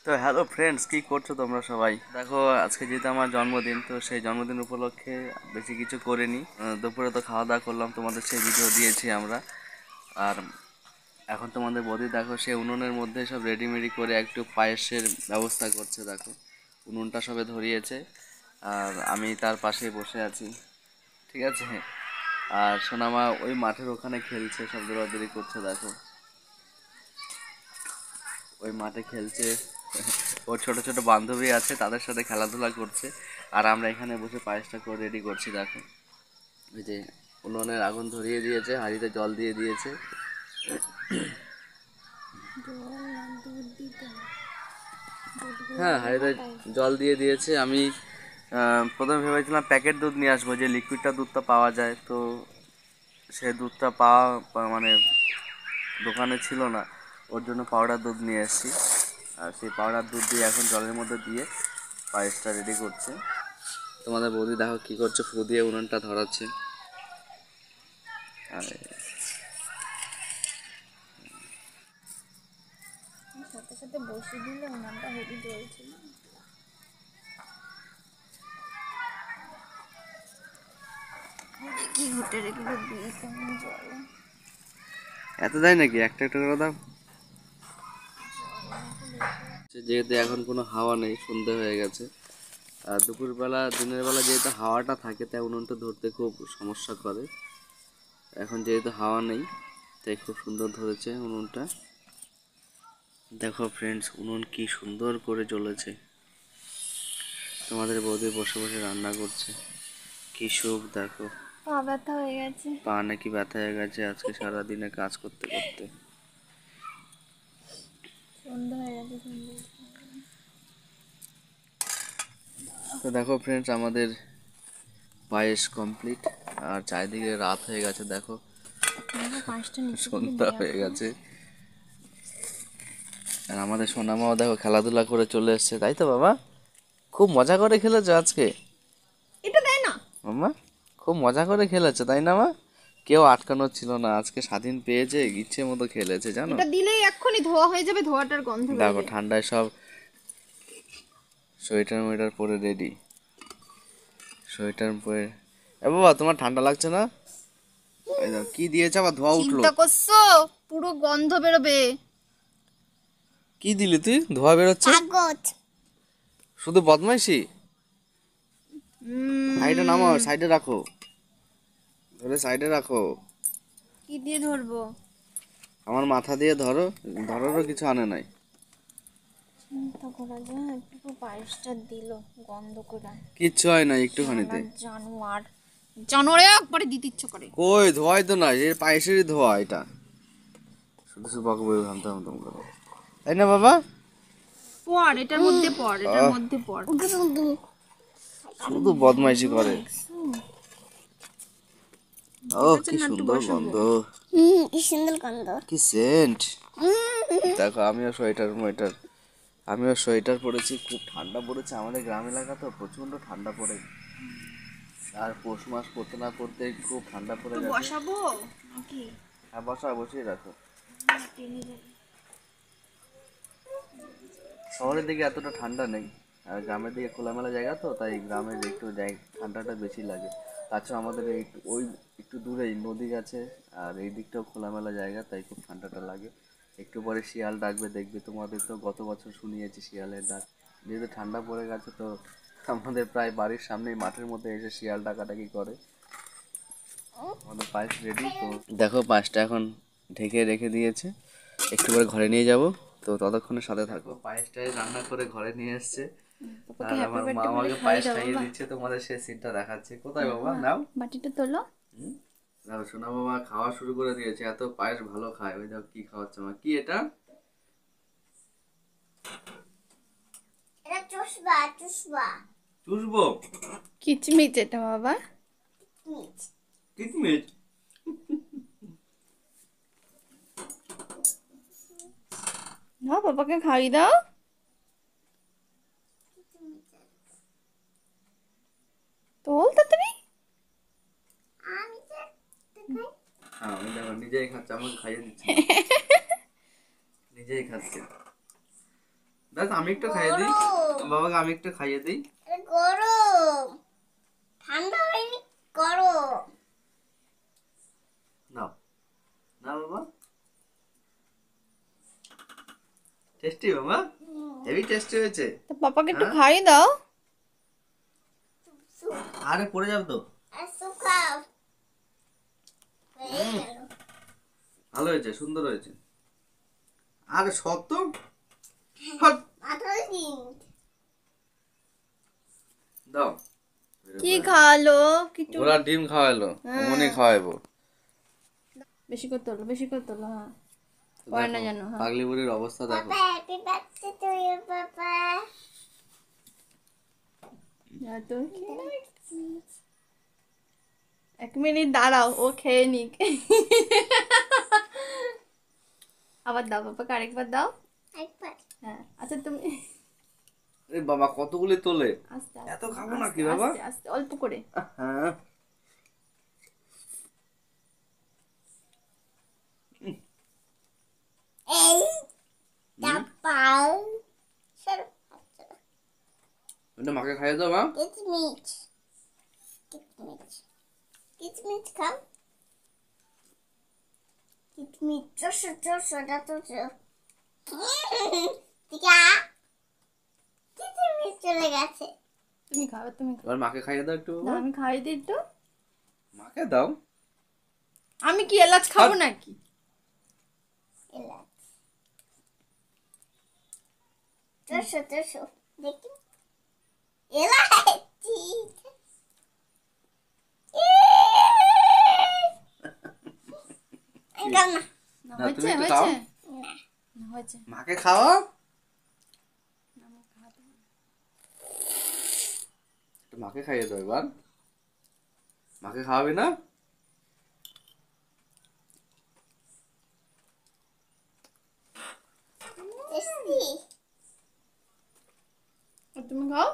তো hello friends, কি করছো তোমরা সবাই? দেখো, আজকে যেহেতু আমার জন্মদিন, তো সেই জন্মদিন উপলক্ষে বেশি কিছু করিনি। দুপুরে তো খাওয়া দাওয়া করলাম, তোমাদের সেই ভিডিও দিয়েছি আমরা। আর এখন তোমাদের বৌদি দেখো, সে উনুনের মধ্যে সব রেডিমেডি করে একটু পায়েসের ব্যবস্থা করছে। দেখো, উনুনটা সবে ধরিয়েছে আর আমি তার পাশেই বসে আছি, ঠিক আছে। আর সোনামা ওই মাঠের ওখানে খেলছে, সব দৌড়াদৌড়ি করছে। দেখো, ওই মাঠে খেলছে, ওর ছোট ছোট বান্ধবী আছে, তাদের সাথে খেলাধুলা করছে। আর আমরা এখানে বসে পায়েসটা করে রেডি করছি। দেখো, ওই যে উনুনের আগুন ধরিয়ে দিয়েছে, হাঁড়িতে জল দিয়ে দিয়েছে। হ্যাঁ, হাঁড়িতে জল দিয়ে দিয়েছে। আমি প্রথমে ভেবেছিলাম প্যাকেট দুধ নিয়ে আসবো, যে লিকুইডটা দুধটা পাওয়া যায়, তো সে দুধটা মানে দোকানে ছিল না, ওর জন্য পাউডার দুধ নিয়ে এসেছি। আর সেই পাউডার দুধ দিয়ে এখন জলের মধ্যে দিয়ে পায়েসটা রেডি করছে। তোমাদের বৌদি দেখো কী করছে, ফু দিয়ে উনুনটা ধরাচ্ছে। আর সাথে সাথে বসিয়ে দিলে উনানটা হেভি জ্বলছিল। দেখি ঘুটে রেখে দিয়ে কেমন জলে এত দেয় নাকি? একটা একটা করে দাও। যেহেতু এখন কোনো হাওয়া নেই, সন্ধে হয়ে গেছে, আর দুপুরবেলা দিনের বেলা যেহেতু হাওয়াটা থাকে, তাই উনুনটা ধরতে খুব সমস্যা করে। এখন যেহেতু হাওয়া নেই, তাই খুব সুন্দর ধরেছে উনুনটা। দেখো ফ্রেন্ডস, উনুন কি সুন্দর করে জ্বলেছে। তোমাদের বৌদি বসে বসে রান্না করছে, কি সুখ। দেখো, পা ব্যথা হয়ে গেছে, পা নাকি ব্যথা হয়ে গেছে আজকে সারাদিনে কাজ করতে করতে। সন্ধ্যা হয়ে গেছে। তো দেখো ফ্রেন্ডস, আমাদের পায়েস কমপ্লিট, আর চারিদিকে রাত হয়ে গেছে। দেখো, পাঁচটা নিচে সন্ধ্যা হয়ে গেছে। আর আমাদের সোনামাও দেখো খেলাধুলা করে চলে এসছে, তাই তো বাবা? খুব মজা করে খেলেছো আজকে এটা দেয় না মাম্মা, খুব মজা করে খেলেছো, তাই না মা? কেউ আটকানোর ছিল না, আজকে স্বাধীন পেয়েছে, ইচ্ছে মতো খেলেছে, জানো। এটা দিলেই এক্ষুনি ধোয়া হয়ে যাবে, ধোয়াটার গন্ধ দেখো বেরোবে। ঠান্ডায় সব সোয়েটার মোয়েটার পরে রেডি, সোয়েটার পরে। এ বাবা, তোমার ঠান্ডা লাগছে না? এই দেখো কি দিয়েছে, আবার ধোয়া উঠলো। চিন্তা করছো? পুরো গন্ধ বেরোবে। কি দিলি তুই, ধোয়া বেরোচ্ছে? কাগজ। শুধু বদমাইশি। সাইডে নামাও, সাইডে রাখো, ধরে সাইডে রাখো। কি দিয়ে ধরবো? আমার মাথা দিয়ে ধরো, ধরারও কিছু আনে নাই। চিন্তা করা যায়, একটু পায়েসটা দিল গন্ধ করে। কিচ্ছু হয় না একটুখানিতে। জানোয়ার, জানোয়ারে একবারে দিতে ইচ্ছে করে। কই, ধোয়াই তো না, এর পায়েসেরই ধোয়া এটা। শুধু শুধু বকবক হামতা হামতাম করে, তাই না বাবা? পড় এটার মধ্যে, পড় এটার মধ্যে, পড়। শুধু বদমাইশি করে। ও কি সুন্দর গন্ধ, কি সুন্দর গন্ধ, কি সেন্ট। দেখো, আমিও সোয়েটার পরেছি। খুব ঠান্ডা পড়েছে আমাদের গ্রাম এলাকা, তো প্রচন্ড ঠান্ডা পড়ে। আর পৌষ মাস পড়তে না পড়তে খুব ঠান্ডা পড়ে গেছে। বসাবো নাকি? হ্যাঁ, বসিয়ে রাখো। শহরের দিকে এতটা ঠান্ডা নেই, আর গ্রামের দিকে খোলামেলা জায়গা, তো তাই গ্রামের একটু ঠান্ডাটা বেশি লাগে। তাছাড়া আমাদের এই ওই একটু দূরেই নদী আছে, আর এই দিকটাও খোলামেলা জায়গা, তাই খুব ঠান্ডাটা লাগে। একটু পরে শিয়াল ডাকবে, দেখবে। তোমাদের তো গত বছর শুনিয়েছি শিয়ালের ডাক। যেহেতু ঠান্ডা পড়ে গেছে, তো আমাদের প্রায় বাড়ির সামনেই মাঠের মধ্যে এসে শিয়াল ডাকাডাকি করে। আমাদের পায়েস রেডি। তো দেখো, পায়েসটা এখন ঢেকে রেখে দিয়েছে, একটু করে ঘরে নিয়ে যাব, তো ততক্ষণের সাথে থাকো। পায়েসটাই রান্না করে ঘরে নিয়ে এসছে, আর আমার মা আমাকে পায়েস খাইয়ে দিচ্ছে। তোমাদের সেই সিনটা দেখাচ্ছে। কোথায় বাবা, নাও বাটিটা তোলো। দেখো, সোনা বাবা খাওয়া শুরু করে দিয়েছে, এত পায়েস ভালো খায়। ওই দেখো কি খাওয়াচ্ছে আমার। কি এটা? এটা চুষবা, চুষবা। চুষবো? কিচমিচ এটা বাবা। কিচমিচ? দাও বাবাকে খাইয়ে দাও। তোল তাড়াতাড়ি। হ্যাঁ, আমি দেখো নিজেই খাচ্ছে, আমাকে খাইয়ে দিচ্ছে, নিজেই খাচ্ছে। দেখ আমি একটু খাইয়ে দিই, বাবাকে আমি একটু খাইয়ে দিই। গরম, ঠান্ডা হয়নি, গরম। নাও না বাবা, টেস্টি বাবা, হেভি টেস্টি হয়েছে। তো পাপাকে একটু হ্যাঁ? খাইয়ে দাও। আরে পড়ে যাবে তো। ভালো হয়েছে, সুন্দর হয়েছে। আরে সত্য হাট, দাও। কি খাওয়ালো কিছু? ঘোড়ার ডিম খাওয়ালো, অমনি খাওয়াবো। বেশি করে তোলো, বেশি করে তোলো। হ্যাঁ, পরে না জানো। হ্যাঁ, পাগলি বুড়ির অবস্থা দেখো। হ্যাঁ, তো এক মিনিট দাঁড়াও, ও খেয়ে নিক। আবার দাও পাপাকে, আরেকবার দাও। হ্যাঁ, আচ্ছা তুমি এ বাবা কতগুলি তোলে, আস্তে এত আস্তে খাবো নাকি বাবা? আস্তে আস্তে অল্প করে। হ্যাঁ ওটা মাকে খাইয়ে দাও মা। চলে গেছে। তুমি খাও, তুমি খাও। এবার মাকে খাইয়ে দাও একটু না, বাবা। আমি খাই দিই একটু। মাকে দাও। আমি কি এলাচ খাবো নাকি? দেখি এলাচি। না হয়েছে, তুমি একটু হয়েছে, খাও, হয়েছে। মাকে খাওয়াও। একটু মাকে খাইয়ে দাও এবার। মাকে খাওয়াবি না? তুমি খাও।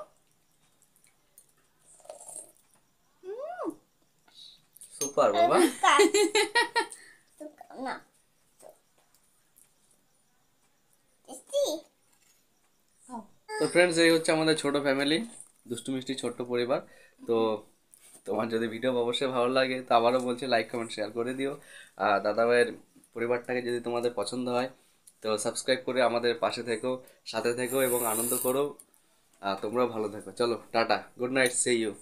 সুপার বাবা। না, তো ফ্রেন্ডস, এই হচ্ছে আমাদের ছোট ফ্যামিলি, দুষ্টু মিষ্টি ছোট্ট পরিবার। তো তোমার যদি ভিডিও অবশ্যই ভালো লাগে তো আবারও বলছি, লাইক কমেন্ট শেয়ার করে দিও। আর দাদাভাইয়ের পরিবারটাকে যদি তোমাদের পছন্দ হয় তো সাবস্ক্রাইব করে আমাদের পাশে থেকো, সাথে থেকো এবং আনন্দ করো। আর তোমরাও ভালো থেকো। চলো tata, good night, see you.